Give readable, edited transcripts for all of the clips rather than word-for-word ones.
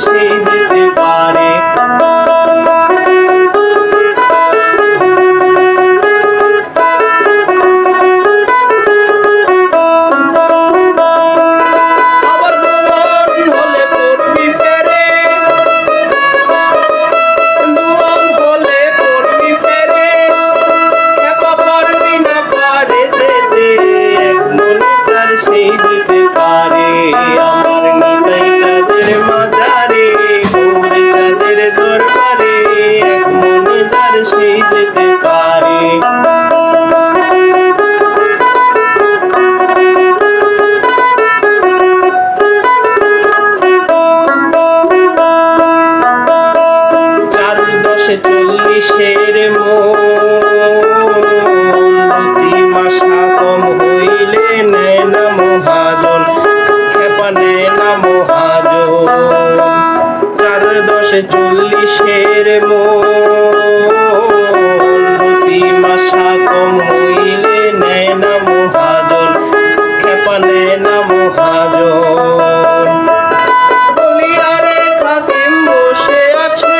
সেই যেতে পারে। সেই যেতে পারে আমার নিতাই চাঁদের মাজারে, গৌর চাঁদের দরবারে, এক মনে যার সেই যেতে পারে। চার দশে 40-এর প্রতি মাসা কম হইলে নেয় না মহাজন, খেপা নেয় না মহাজন। 4 10 40-এর প্রতি মাসা কম হইলে নেয় না মহাজন, খেপা নেয় না মহাজন। বলিয়ারে খাদিম বসে আছে,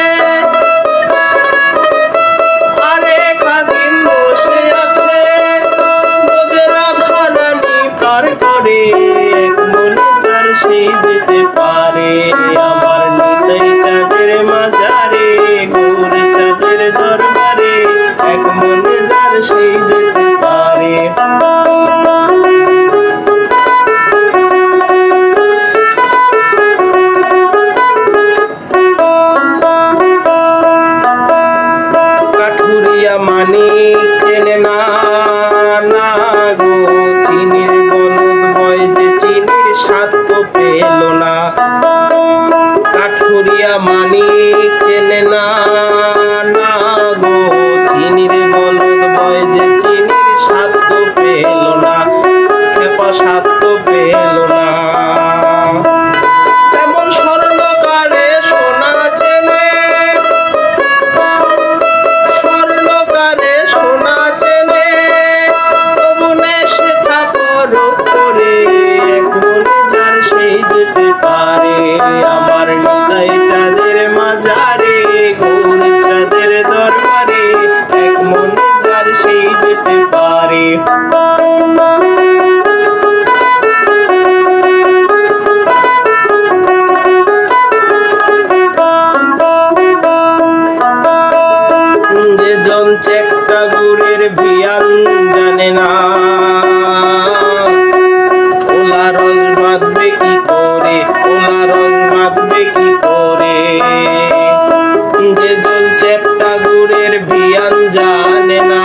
আরে খাদিম বসে আছে, পার করে এক মনে যার সেই যেতে পারে আমার নিতাই চাঁদের মাজারে, গৌর চাঁদের দরবারে, এক মনে যার সেই যেতে পারে। কাঠুরিয়া মানিক চেনে না না গো, চিনির বলদ বয় যে চিনির স্বাদ তো পেল না। কাঠুরিয়া মানিক চেনে না না গো, চিনির বলদ বয় যে চিনির স্বাদ তো পেল না, খেপা স্বাদ তো পেল না। যেমন স্বর্ণকারে সোনা চেনে, স্বর্ণকারে সোনা চেনে, তবু নেশে থাপর করে এক মনে যার সেই যেতে পারে আমার নিতাই চাঁদের মাজারে, গৌর চাঁদের দরবারে, এক মনে যার সেই যেতে পারে। যেজন চেকটা গুড়ের ভিয়ান জানে না, ওলা রস বাঁধবে কি করে, ওলা রস বাঁধবে কি করে। যেজন চেকটা গুড়ের ভিয়ান জানে না,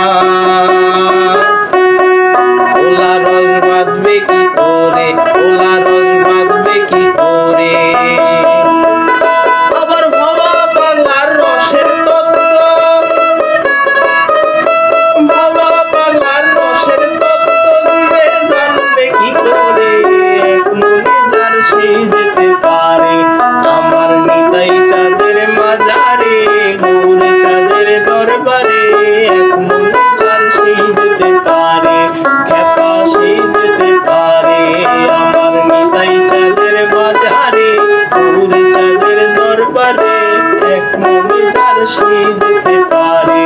ওলা রস বাঁধবে কি করে, ওলা রস বাঁধবে কি করে। আবার ভবা বাংলার রসের তত্ত্ব, ভবা বাংলার রসের তত্ত্ব দিবে জানবে কি করে, এক মনে যার সেই যেতে পারে আমার নিতাই চাঁদের মাজারে, গৌর চাঁদের দরবারে, এক মনে যার সেই যেতে পারে, খেপা সেই যেতে পারে আমার নিতাই চাঁদের মাজারে, গৌর চাঁদের দরবারে, এক মনে যার সেই যেতে পারে।